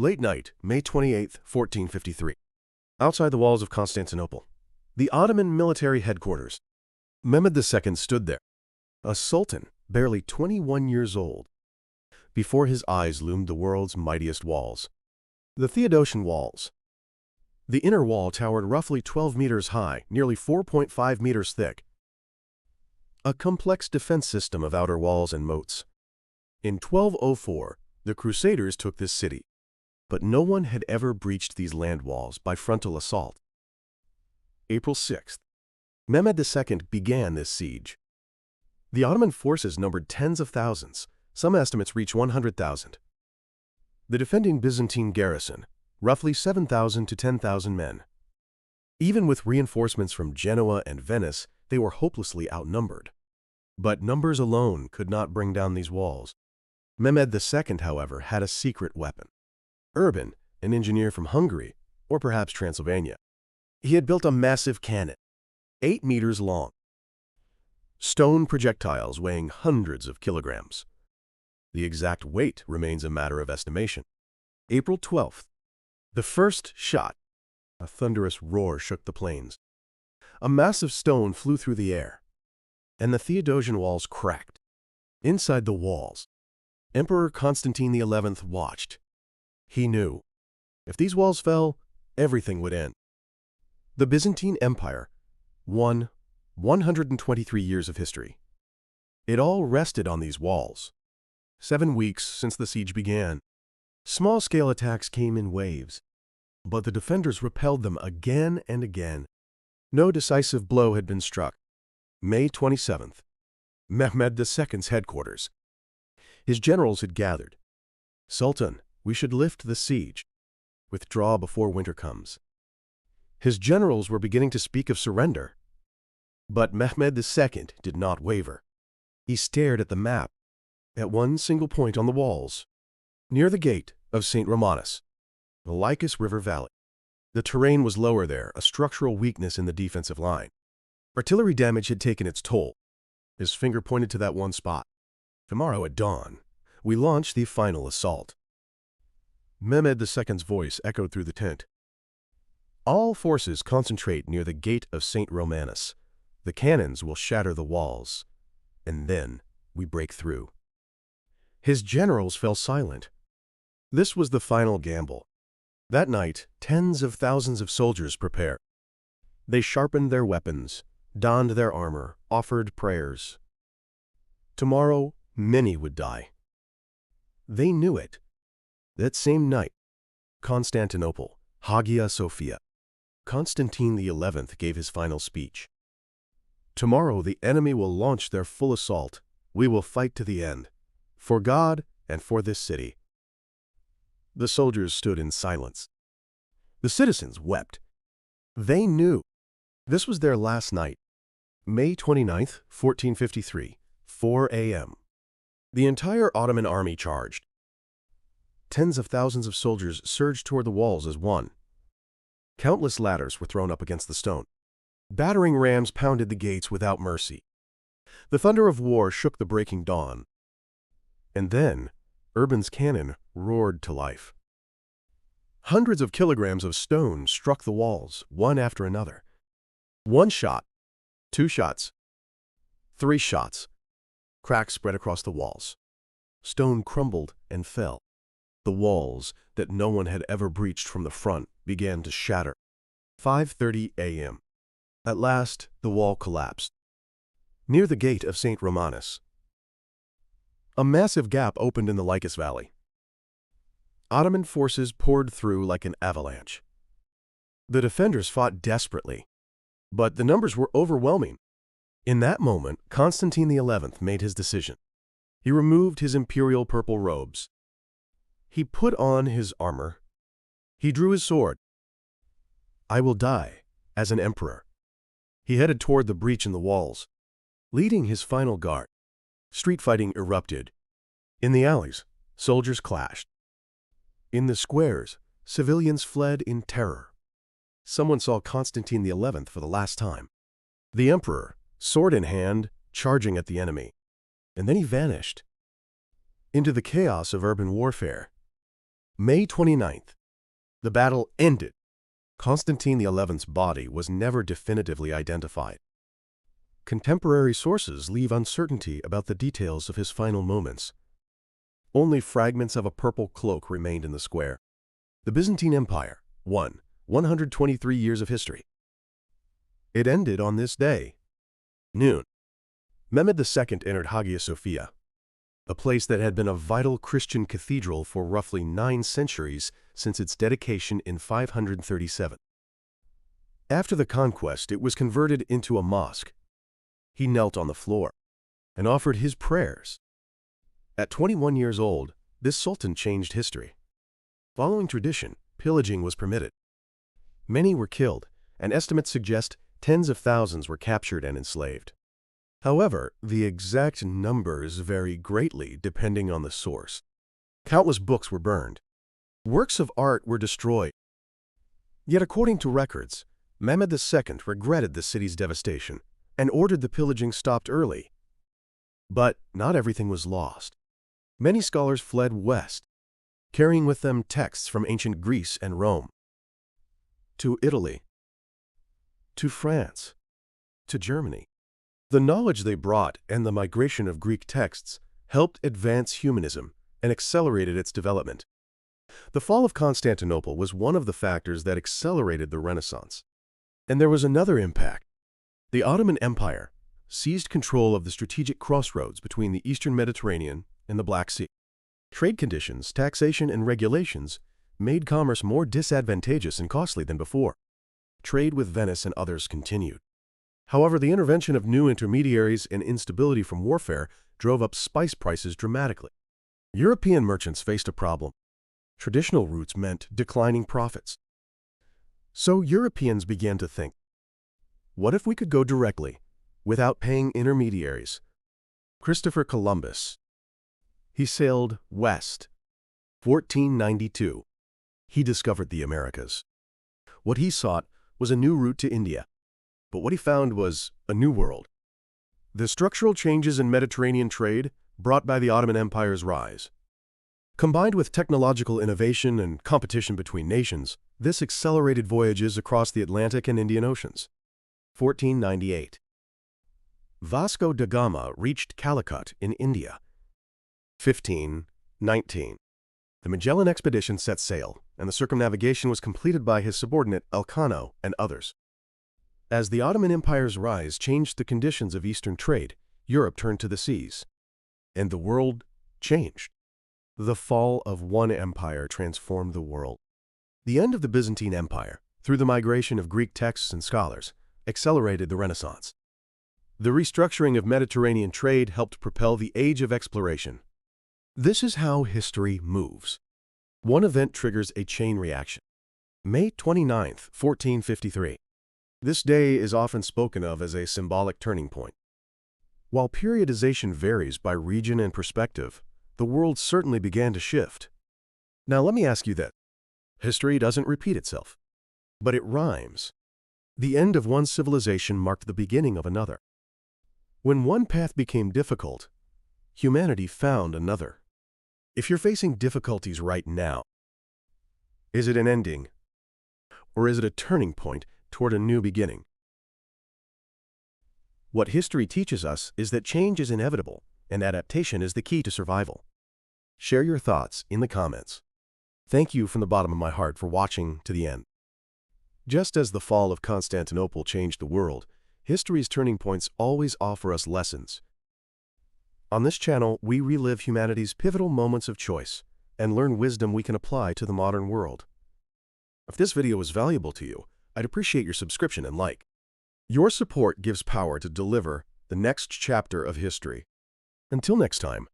Late night, May 28, 1453. Outside the walls of Constantinople, the Ottoman military headquarters. Mehmed II stood there, a sultan barely 21 years old. Before his eyes loomed the world's mightiest walls, the Theodosian Walls. The inner wall towered roughly 12 meters high, nearly 4.5 meters thick. A complex defense system of outer walls and moats. In 1204, the Crusaders took this city, but no one had ever breached these land walls by frontal assault. April 6th, Mehmed II began this siege. The Ottoman forces numbered tens of thousands. Some estimates reach 100,000. The defending Byzantine garrison, roughly 7,000 to 10,000 men. Even with reinforcements from Genoa and Venice, they were hopelessly outnumbered. But numbers alone could not bring down these walls. Mehmed II, however, had a secret weapon. Urban, an engineer from Hungary, or perhaps Transylvania. He had built a massive cannon, 8 meters long. Stone projectiles weighing hundreds of kilograms. The exact weight remains a matter of estimation. April 12th. The first shot. A thunderous roar shook the plains. A massive stone flew through the air, and the Theodosian walls cracked. Inside the walls, Emperor Constantine XI watched. He knew, if these walls fell, everything would end. The Byzantine Empire won 123 years of history. It all rested on these walls. 7 weeks since the siege began. Small-scale attacks came in waves, but the defenders repelled them again and again. No decisive blow had been struck. May 27th, Mehmed II's headquarters. His generals had gathered. Sultan, we should lift the siege. Withdraw before winter comes. His generals were beginning to speak of surrender. But Mehmed II did not waver. He stared at the map, at one single point on the walls, near the gate of St. Romanus, the Lycus River Valley. The terrain was lower there, a structural weakness in the defensive line. Artillery damage had taken its toll. His finger pointed to that one spot. Tomorrow at dawn, we launch the final assault. Mehmed II's voice echoed through the tent. All forces concentrate near the gate of St. Romanus. The cannons will shatter the walls, and then we break through. His generals fell silent. This was the final gamble. That night, tens of thousands of soldiers prepared. They sharpened their weapons, donned their armor, offered prayers. Tomorrow, many would die. They knew it. That same night, Constantinople, Hagia Sophia. Constantine XI gave his final speech. Tomorrow the enemy will launch their full assault. We will fight to the end, for God and for this city. The soldiers stood in silence. The citizens wept. They knew. This was their last night. May 29th, 1453, 4 a.m. The entire Ottoman army charged. Tens of thousands of soldiers surged toward the walls as one. Countless ladders were thrown up against the stone. Battering rams pounded the gates without mercy. The thunder of war shook the breaking dawn. And then, Urban's cannon roared to life. Hundreds of kilograms of stone struck the walls, one after another. 1 shot, 2 shots, 3 shots. Cracks spread across the walls. Stone crumbled and fell. The walls, that no one had ever breached from the front, began to shatter. 5:30 a.m. At last, the wall collapsed. Near the gate of St. Romanus, a massive gap opened in the Lycus Valley. Ottoman forces poured through like an avalanche. The defenders fought desperately, but the numbers were overwhelming. In that moment, Constantine XI made his decision. He removed his imperial purple robes. He put on his armor. He drew his sword. I will die as an emperor. He headed toward the breach in the walls, leading his final guard. Street fighting erupted. In the alleys, soldiers clashed. In the squares, civilians fled in terror. Someone saw Constantine XI for the last time. The emperor, sword in hand, charging at the enemy. And then he vanished into the chaos of urban warfare. May 29th. The battle ended. Constantine XI's body was never definitively identified. Contemporary sources leave uncertainty about the details of his final moments. Only fragments of a purple cloak remained in the square. The Byzantine Empire won 123 years of history. It ended on this day. Noon. Mehmed II entered Hagia Sophia, a place that had been a vital Christian cathedral for roughly 9 centuries since its dedication in 537. After the conquest, it was converted into a mosque. He knelt on the floor and offered his prayers. At 21 years old, this sultan changed history. Following tradition, pillaging was permitted. Many were killed, and estimates suggest tens of thousands were captured and enslaved. However, the exact numbers vary greatly depending on the source. Countless books were burned. Works of art were destroyed. Yet according to records, Mehmed II regretted the city's devastation and ordered the pillaging stopped early. But not everything was lost. Many scholars fled west, carrying with them texts from ancient Greece and Rome, to Italy, to France, to Germany. The knowledge they brought and the migration of Greek texts helped advance humanism and accelerated its development. The fall of Constantinople was one of the factors that accelerated the Renaissance. And there was another impact. The Ottoman Empire seized control of the strategic crossroads between the Eastern Mediterranean and the Black Sea. Trade conditions, taxation, and regulations made commerce more disadvantageous and costly than before. Trade with Venice and others continued. However, the intervention of new intermediaries and instability from warfare drove up spice prices dramatically. European merchants faced a problem. Traditional routes meant declining profits. So Europeans began to think, what if we could go directly, without paying intermediaries? Christopher Columbus. He sailed west. 1492. He discovered the Americas. What he sought was a new route to India. But what he found was a new world. The structural changes in Mediterranean trade brought by the Ottoman Empire's rise. Combined with technological innovation and competition between nations, this accelerated voyages across the Atlantic and Indian Oceans. 1498. Vasco da Gama reached Calicut in India. 1519. The Magellan expedition set sail, and the circumnavigation was completed by his subordinate Elcano and others. As the Ottoman Empire's rise changed the conditions of Eastern trade, Europe turned to the seas. And the world changed. The fall of one empire transformed the world. The end of the Byzantine Empire, through the migration of Greek texts and scholars, accelerated the Renaissance. The restructuring of Mediterranean trade helped propel the age of exploration. This is how history moves. One event triggers a chain reaction. May 29th, 1453. This day is often spoken of as a symbolic turning point. While periodization varies by region and perspective, the world certainly began to shift. Now let me ask you this. History doesn't repeat itself, but it rhymes. The end of one civilization marked the beginning of another. When one path became difficult, humanity found another. If you're facing difficulties right now, is it an ending, or is it a turning point toward a new beginning? What history teaches us is that change is inevitable, and adaptation is the key to survival. Share your thoughts in the comments. Thank you from the bottom of my heart for watching to the end. Just as the fall of Constantinople changed the world, history's turning points always offer us lessons. On this channel, we relive humanity's pivotal moments of choice and learn wisdom we can apply to the modern world. If this video was valuable to you, I'd appreciate your subscription and like. Your support gives power to deliver the next chapter of history. Until next time.